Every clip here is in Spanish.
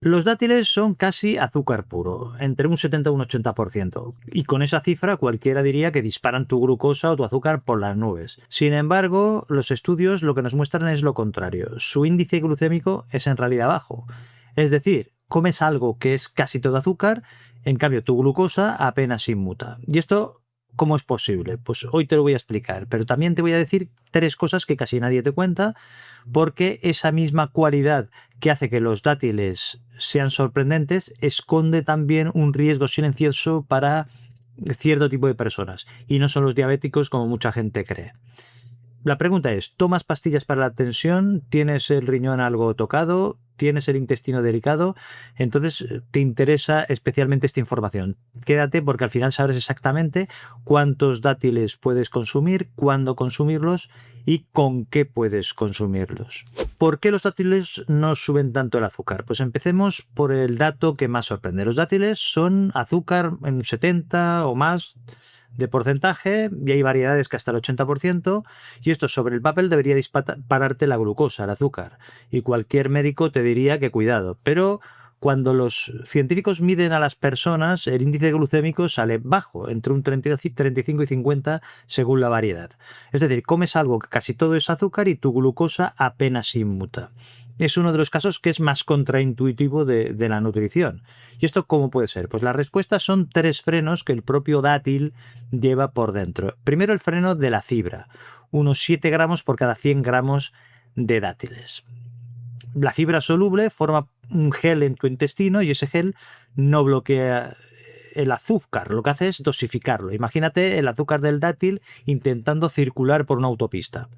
Los dátiles son casi azúcar puro, entre un 70 y un 80%, y con esa cifra cualquiera diría que disparan tu glucosa o tu azúcar por las nubes. Sin embargo, los estudios lo que nos muestran es lo contrario. Su índice glucémico es en realidad bajo. Es decir, comes algo que es casi todo azúcar, en cambio tu glucosa apenas inmuta. ¿Y esto cómo es posible? Pues hoy te lo voy a explicar, pero también te voy a decir tres cosas que casi nadie te cuenta, porque esa misma cualidad que hace que los dátiles sean sorprendentes esconde también un riesgo silencioso para cierto tipo de personas, y no son los diabéticos como mucha gente cree. La pregunta es, ¿tomas pastillas para la tensión? ¿Tienes el riñón algo tocado? ¿Tienes el intestino delicado? Entonces te interesa especialmente esta información. Quédate porque al final sabrás exactamente cuántos dátiles puedes consumir, cuándo consumirlos y con qué puedes consumirlos. ¿Por qué los dátiles no suben tanto el azúcar? Pues empecemos por el dato que más sorprende. Los dátiles son azúcar en un 70 o más de porcentaje, y hay variedades que hasta el 80%, y esto sobre el papel debería dispararte la glucosa, el azúcar, y cualquier médico te diría que cuidado, pero cuando los científicos miden a las personas, el índice glucémico sale bajo, entre un 35 y 50 según la variedad. Es decir, comes algo que casi todo es azúcar y tu glucosa apenas inmuta. Es uno de los casos que es más contraintuitivo de la nutrición. ¿Y esto cómo puede ser? Pues la respuesta son tres frenos que el propio dátil lleva por dentro. Primero, el freno de la fibra, unos 7 gramos por cada 100 gramos de dátiles. La fibra soluble forma un gel en tu intestino y ese gel no bloquea el azúcar, lo que hace es dosificarlo. Imagínate el azúcar del dátil intentando circular por una autopista.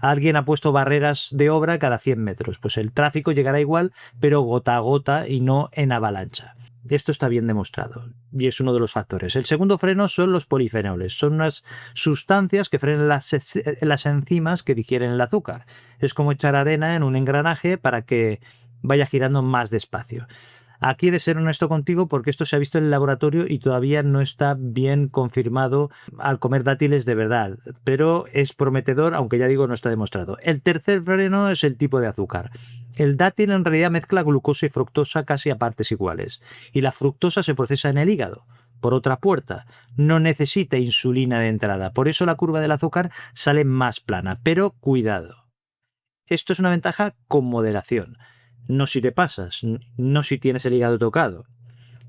Alguien ha puesto barreras de obra cada 100 metros, pues el tráfico llegará igual, pero gota a gota y no en avalancha. Esto está bien demostrado y es uno de los factores. El segundo freno son los polifenoles. Son unas sustancias que frenan las enzimas que digieren el azúcar. Es como echar arena en un engranaje para que vaya girando más despacio. Aquí he de ser honesto contigo porque esto se ha visto en el laboratorio y todavía no está bien confirmado al comer dátiles de verdad, pero es prometedor, aunque ya digo no está demostrado. El tercer freno es el tipo de azúcar. El dátil en realidad mezcla glucosa y fructosa casi a partes iguales, y la fructosa se procesa en el hígado por otra puerta. No necesita insulina de entrada, por eso la curva del azúcar sale más plana, pero cuidado. Esto es una ventaja con moderación. No si te pasas, no si tienes el hígado tocado,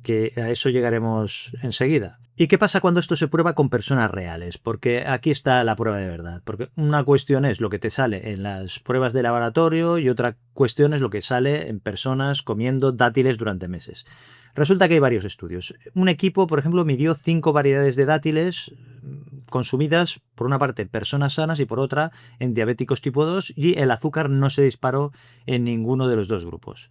que a eso llegaremos enseguida. ¿Y qué pasa cuando esto se prueba con personas reales? Porque aquí está la prueba de verdad. Porque una cuestión es lo que te sale en las pruebas de laboratorio y otra cuestión es lo que sale en personas comiendo dátiles durante meses. Resulta que hay varios estudios. Un equipo, por ejemplo, midió 5 variedades de dátiles consumidas, por una parte, personas sanas y por otra, en diabéticos tipo 2, y el azúcar no se disparó en ninguno de los dos grupos.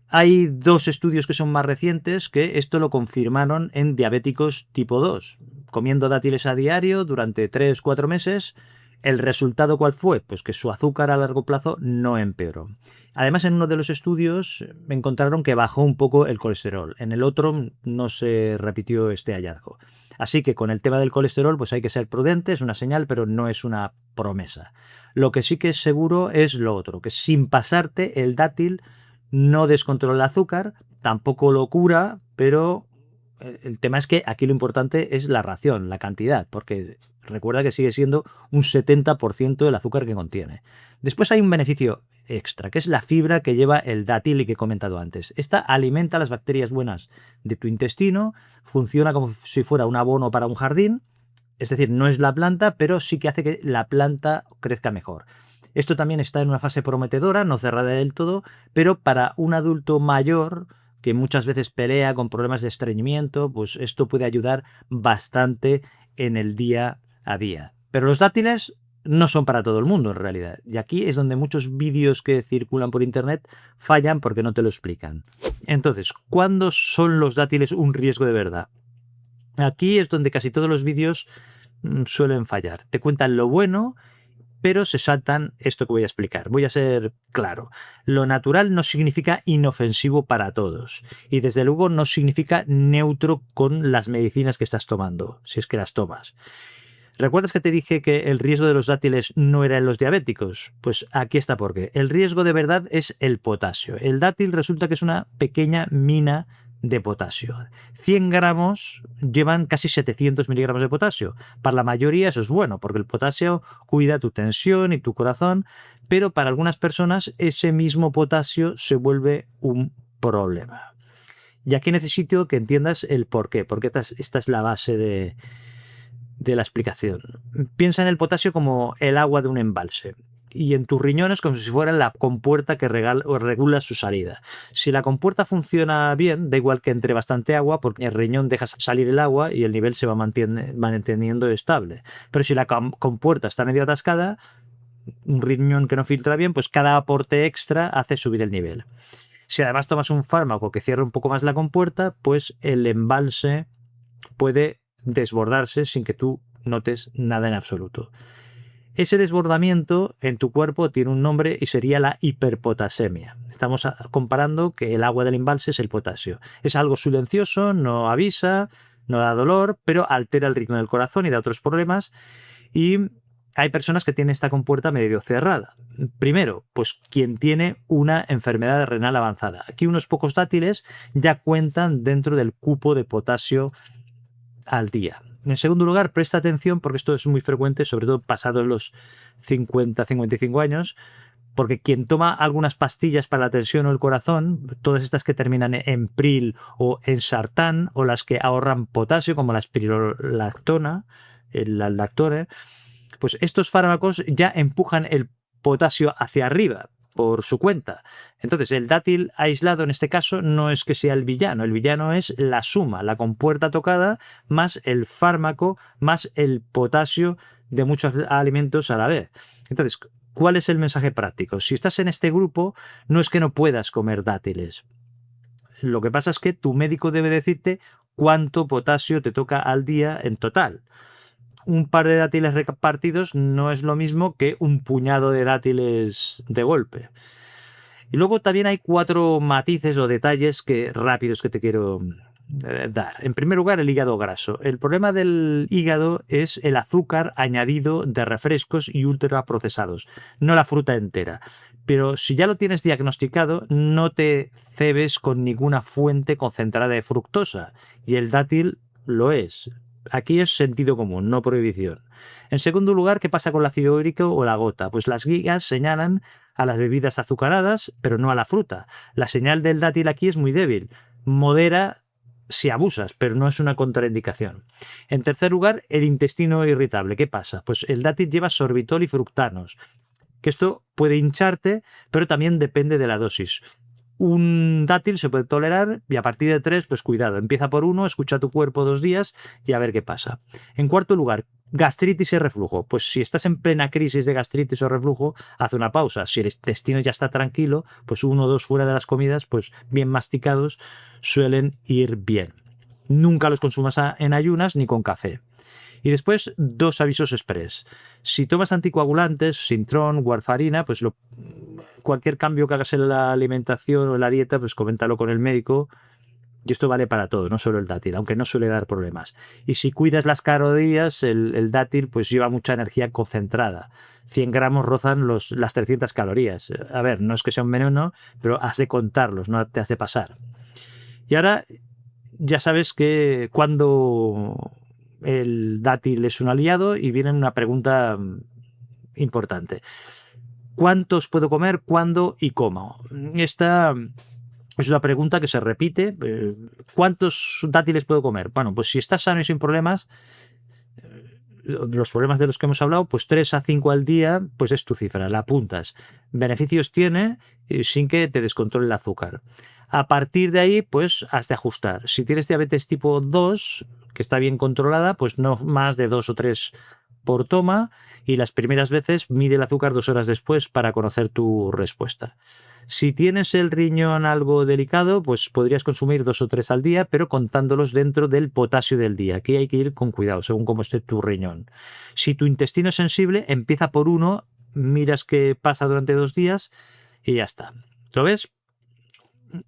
Hay dos estudios que son más recientes que esto lo confirmaron en diabéticos tipo 2, comiendo dátiles a diario durante 3-4 meses. ¿El resultado cuál fue? Pues que su azúcar a largo plazo no empeoró. Además, en uno de los estudios encontraron que bajó un poco el colesterol. En el otro no se repitió este hallazgo. Así que con el tema del colesterol pues hay que ser prudente, es una señal, pero no es una promesa. Lo que sí que es seguro es lo otro, que sin pasarte el dátil no descontrola el azúcar, tampoco lo cura, pero el tema es que aquí lo importante es la ración, la cantidad, porque recuerda que sigue siendo un 70% del azúcar que contiene. Después hay un beneficio extra, que es la fibra que lleva el dátil y que he comentado antes. Esta alimenta las bacterias buenas de tu intestino, funciona como si fuera un abono para un jardín, es decir, no es la planta, pero sí que hace que la planta crezca mejor. Esto también está en una fase prometedora, no cerrada del todo, pero para un adulto mayor que muchas veces pelea con problemas de estreñimiento, pues esto puede ayudar bastante en el día a día. Pero los dátiles no son para todo el mundo en realidad. Y aquí es donde muchos vídeos que circulan por internet fallan porque no te lo explican. Entonces, ¿cuándo son los dátiles un riesgo de verdad? Aquí es donde casi todos los vídeos suelen fallar. Te cuentan lo bueno, pero se saltan esto que voy a explicar. Voy a ser claro. Lo natural no significa inofensivo para todos. Y desde luego no significa neutro con las medicinas que estás tomando, si es que las tomas. ¿Recuerdas que te dije que el riesgo de los dátiles no era en los diabéticos? Pues aquí está por qué. El riesgo de verdad es el potasio. El dátil resulta que es una pequeña mina de potasio. 100 gramos llevan casi 700 miligramos de potasio. Para la mayoría eso es bueno, porque el potasio cuida tu tensión y tu corazón, pero para algunas personas ese mismo potasio se vuelve un problema. Y aquí necesito que entiendas el por qué, porque esta es la base de la explicación. Piensa en el potasio como el agua de un embalse y en tus riñones como si fuera la compuerta que regula su salida. Si la compuerta funciona bien, da igual que entre bastante agua, porque el riñón deja salir el agua y el nivel se va manteniendo estable. Pero si la compuerta está medio atascada, un riñón que no filtra bien, pues cada aporte extra hace subir el nivel. Si además tomas un fármaco que cierra un poco más la compuerta, pues el embalse puede desbordarse sin que tú notes nada en absoluto. Ese desbordamiento en tu cuerpo tiene un nombre y sería la hiperpotasemia. Estamos comparando que el agua del embalse es el potasio. Es algo silencioso, no avisa, no da dolor, pero altera el ritmo del corazón y da otros problemas. Y hay personas que tienen esta compuerta medio cerrada. Primero, pues quien tiene una enfermedad renal avanzada. Aquí unos pocos dátiles ya cuentan dentro del cupo de potasio al día. En segundo lugar, presta atención porque esto es muy frecuente, sobre todo pasados los 50-55 años, porque quien toma algunas pastillas para la tensión o el corazón, todas estas que terminan en pril o en sartán, o las que ahorran potasio, como la espirolactona, el lactone, pues estos fármacos ya empujan el potasio hacia arriba por su cuenta. Entonces, el dátil aislado en este caso no es que sea el villano es la suma, la compuerta tocada más el fármaco más el potasio de muchos alimentos a la vez. Entonces, ¿cuál es el mensaje práctico? Si estás en este grupo, no es que no puedas comer dátiles. Lo que pasa es que tu médico debe decirte cuánto potasio te toca al día en total. Un par de dátiles repartidos no es lo mismo que un puñado de dátiles de golpe. Y luego también hay 4 matices o detalles rápidos que te quiero dar. En primer lugar, el hígado graso. El problema del hígado es el azúcar añadido de refrescos y ultraprocesados, no la fruta entera. Pero si ya lo tienes diagnosticado, no te cebes con ninguna fuente concentrada de fructosa. Y el dátil lo es. Aquí es sentido común, no prohibición. En segundo lugar, ¿qué pasa con el ácido úrico o la gota? Pues las guías señalan a las bebidas azucaradas, pero no a la fruta. La señal del dátil aquí es muy débil. Modera si abusas, pero no es una contraindicación. En tercer lugar, el intestino irritable. ¿Qué pasa? Pues el dátil lleva sorbitol y fructanos, que esto puede hincharte, pero también depende de la dosis. Un dátil se puede tolerar y a partir de 3, pues cuidado, empieza por 1, escucha tu cuerpo 2 días y a ver qué pasa. En cuarto lugar, gastritis y reflujo. Pues si estás en plena crisis de gastritis o reflujo, haz una pausa. Si el intestino ya está tranquilo, pues 1 o 2 fuera de las comidas, pues bien masticados, suelen ir bien. Nunca los consumas en ayunas ni con café. Y después, 2 avisos express. Si tomas anticoagulantes, Sintrom, warfarina, pues cualquier cambio que hagas en la alimentación o en la dieta, pues coméntalo con el médico. Y esto vale para todos, no solo el dátil, aunque no suele dar problemas. Y si cuidas las calorías, el dátil pues lleva mucha energía concentrada. 100 gramos rozan las 300 calorías. A ver, no es que sea un veneno, pero has de contarlos, no te has de pasar. Y ahora ya sabes que cuando el dátil es un aliado y viene una pregunta importante. ¿Cuántos puedo comer? ¿Cuándo y cómo? Esta es una pregunta que se repite. ¿Cuántos dátiles puedo comer? Bueno, pues si estás sano y sin problemas, los problemas de los que hemos hablado, pues 3 a 5 al día, pues es tu cifra, la apuntas. Beneficios tiene sin que te descontrole el azúcar. A partir de ahí, pues has de ajustar. Si tienes diabetes tipo 2, que está bien controlada, pues no más de 2 o 3 por toma, y las primeras veces mide el azúcar 2 horas después para conocer tu respuesta. Si tienes el riñón algo delicado, pues podrías consumir 2 o 3 al día, pero contándolos dentro del potasio del día. Aquí hay que ir con cuidado, según cómo esté tu riñón. Si tu intestino es sensible, empieza por 1, miras qué pasa durante 2 días y ya está. ¿Lo ves?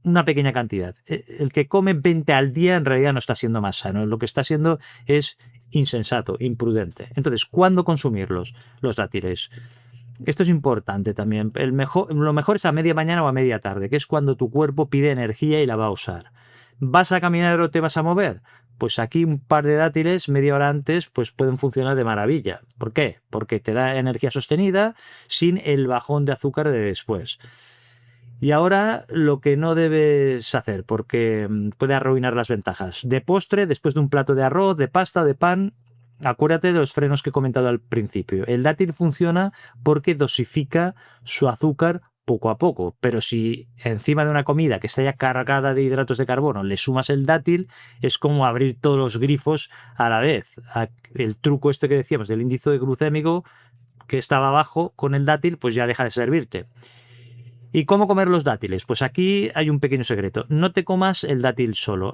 Una pequeña cantidad. El que come 20 al día en realidad no está siendo más sano. Lo que está haciendo es insensato, imprudente. Entonces, ¿cuándo consumirlos? Los dátiles. Esto es importante también. Lo mejor es a media mañana o a media tarde, que es cuando tu cuerpo pide energía y la va a usar. ¿Vas a caminar o te vas a mover? Pues aquí un par de dátiles media hora antes pues pueden funcionar de maravilla. ¿Por qué? Porque te da energía sostenida sin el bajón de azúcar de después. Y ahora lo que no debes hacer, porque puede arruinar las ventajas. De postre, después de un plato de arroz, de pasta, de pan, acuérdate de los frenos que he comentado al principio. El dátil funciona porque dosifica su azúcar poco a poco, pero si encima de una comida que está ya cargada de hidratos de carbono le sumas el dátil, es como abrir todos los grifos a la vez. El truco este que decíamos del índice glucémico que estaba bajo con el dátil, pues ya deja de servirte. ¿Y cómo comer los dátiles? Pues aquí hay un pequeño secreto. No te comas el dátil solo.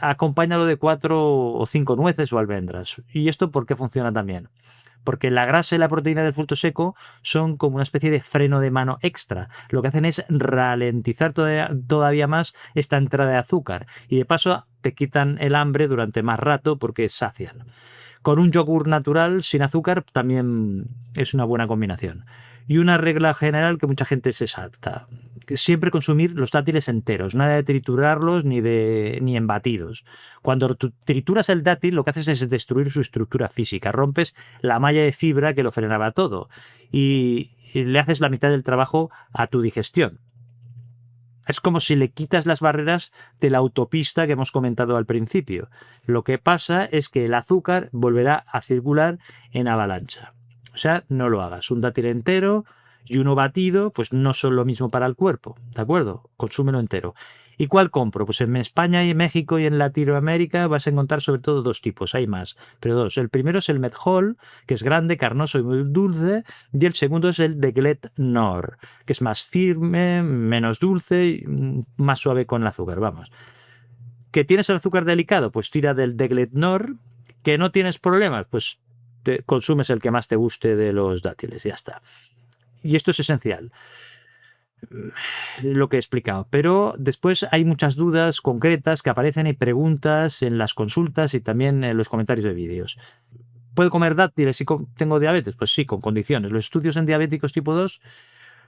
Acompáñalo de 4 o 5 nueces o almendras. ¿Y esto por qué funciona también? Porque la grasa y la proteína del fruto seco son como una especie de freno de mano extra. Lo que hacen es ralentizar todavía más esta entrada de azúcar. Y de paso te quitan el hambre durante más rato porque sacian. Con un yogur natural sin azúcar también es una buena combinación. Y una regla general que mucha gente se salta. Siempre consumir los dátiles enteros, nada de triturarlos ni en batidos. Cuando trituras el dátil, lo que haces es destruir su estructura física, rompes la malla de fibra que lo frenaba todo y le haces la mitad del trabajo a tu digestión. Es como si le quitas las barreras de la autopista que hemos comentado al principio. Lo que pasa es que el azúcar volverá a circular en avalancha. O sea, no lo hagas. Un dátil entero y uno batido, pues no son lo mismo para el cuerpo. ¿De acuerdo? Consúmelo entero. ¿Y cuál compro? Pues en España y en México y en Latinoamérica vas a encontrar sobre todo dos tipos, hay más, pero dos. El primero es el Medjool, que es grande, carnoso y muy dulce, y el segundo es el Deglet Nor, que es más firme, menos dulce y más suave con el azúcar, vamos. ¿Que tienes el azúcar delicado? Pues tira del Deglet Nor. ¿Que no tienes problemas? Pues te consumes el que más te guste de los dátiles, ya está. Y esto es esencial, lo que he explicado. Pero después hay muchas dudas concretas que aparecen y preguntas en las consultas y también en los comentarios de vídeos. ¿Puedo comer dátiles si tengo diabetes? Pues sí, con condiciones. Los estudios en diabéticos tipo 2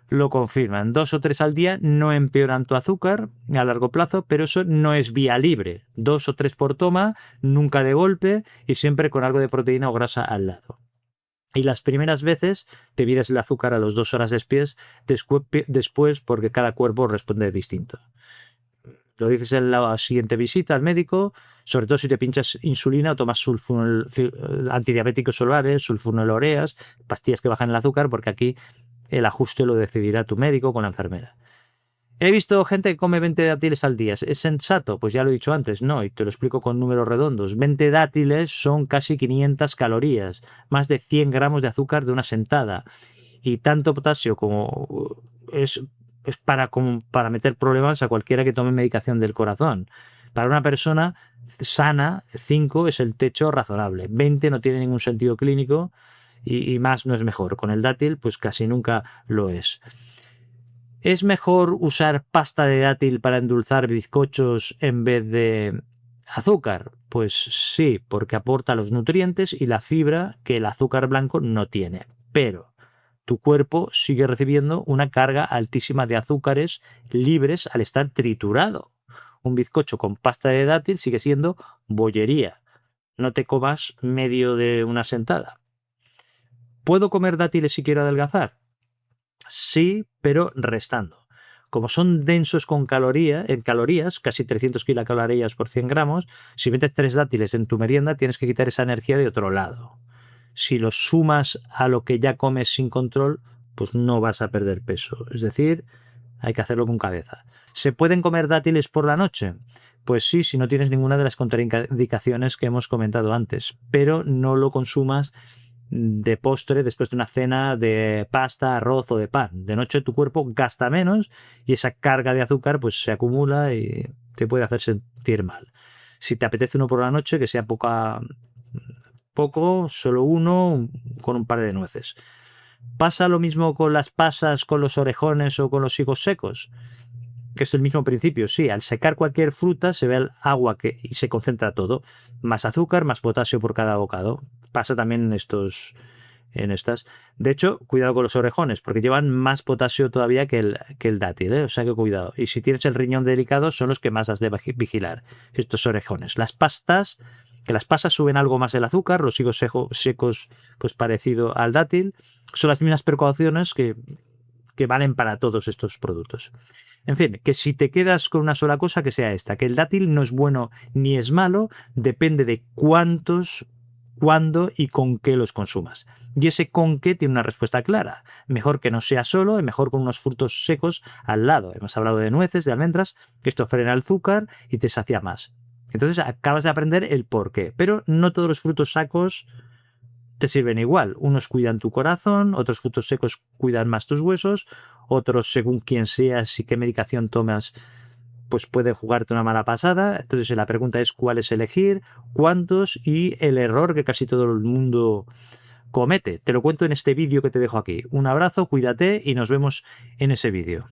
lo confirman. 2 o 3 al día no empeoran tu azúcar a largo plazo, pero eso no es vía libre. 2 o 3 por toma, nunca de golpe y siempre con algo de proteína o grasa al lado. Y las primeras veces te mides el azúcar a los 2 horas después porque cada cuerpo responde distinto. Lo dices en la siguiente visita al médico, sobre todo si te pinchas insulina o tomas antidiabéticos solares, sulfonilureas, pastillas que bajan el azúcar, porque aquí el ajuste lo decidirá tu médico con la enfermera. He visto gente que come 20 dátiles al día. ¿Es sensato? Pues ya lo he dicho antes, no, y te lo explico con números redondos. 20 dátiles son casi 500 calorías, más de 100 gramos de azúcar de una sentada. Y tanto potasio como es para meter problemas a cualquiera que tome medicación del corazón. Para una persona sana, 5 es el techo razonable. 20 no tiene ningún sentido clínico y más no es mejor. Con el dátil, pues casi nunca lo es. ¿Es mejor usar pasta de dátil para endulzar bizcochos en vez de azúcar? Pues sí, porque aporta los nutrientes y la fibra que el azúcar blanco no tiene. Pero tu cuerpo sigue recibiendo una carga altísima de azúcares libres al estar triturado. Un bizcocho con pasta de dátil sigue siendo bollería. No te comas medio de una sentada. ¿Puedo comer dátiles si quiero adelgazar? Sí, pero restando. Como son densos en calorías, casi 300 kilocalorías por 100 gramos, si metes 3 dátiles en tu merienda tienes que quitar esa energía de otro lado. Si los sumas a lo que ya comes sin control, pues no vas a perder peso. Es decir, hay que hacerlo con cabeza. ¿Se pueden comer dátiles por la noche? Pues sí, si no tienes ninguna de las contraindicaciones que hemos comentado antes, pero no lo consumas de postre después de una cena de pasta, arroz o de pan. De noche tu cuerpo gasta menos y esa carga de azúcar pues se acumula y te puede hacer sentir mal. Si te apetece uno por la noche, que sea poco, solo uno con un par de nueces. ¿Pasa lo mismo con las pasas, con los orejones o con los higos secos? que es el mismo principio. Sí, al secar cualquier fruta se ve el agua y se concentra todo. Más azúcar, más potasio por cada bocado. Pasa también en estas. De hecho, cuidado con los orejones, porque llevan más potasio todavía que el dátil, ¿eh? O sea que cuidado. Y si tienes el riñón delicado, son los que más has de vigilar, estos orejones. Las pastas, que las pasas suben algo más el azúcar, los higos secos, pues parecido al dátil, son las mismas precauciones que valen para todos estos productos. En fin, que si te quedas con una sola cosa, que sea esta, que el dátil no es bueno ni es malo, depende de cuántos, cuándo y con qué los consumas. Y ese con qué tiene una respuesta clara. Mejor que no sea solo y mejor con unos frutos secos al lado. Hemos hablado de nueces, de almendras, que esto frena el azúcar y te sacia más. Entonces acabas de aprender el por qué. Pero no todos los frutos secos te sirven igual. Unos cuidan tu corazón, otros frutos secos cuidan más tus huesos, otros, según quién seas y qué medicación tomas, pues puede jugarte una mala pasada. Entonces la pregunta es cuál es elegir, cuántos y el error que casi todo el mundo comete. Te lo cuento en este vídeo que te dejo aquí. Un abrazo, cuídate y nos vemos en ese vídeo.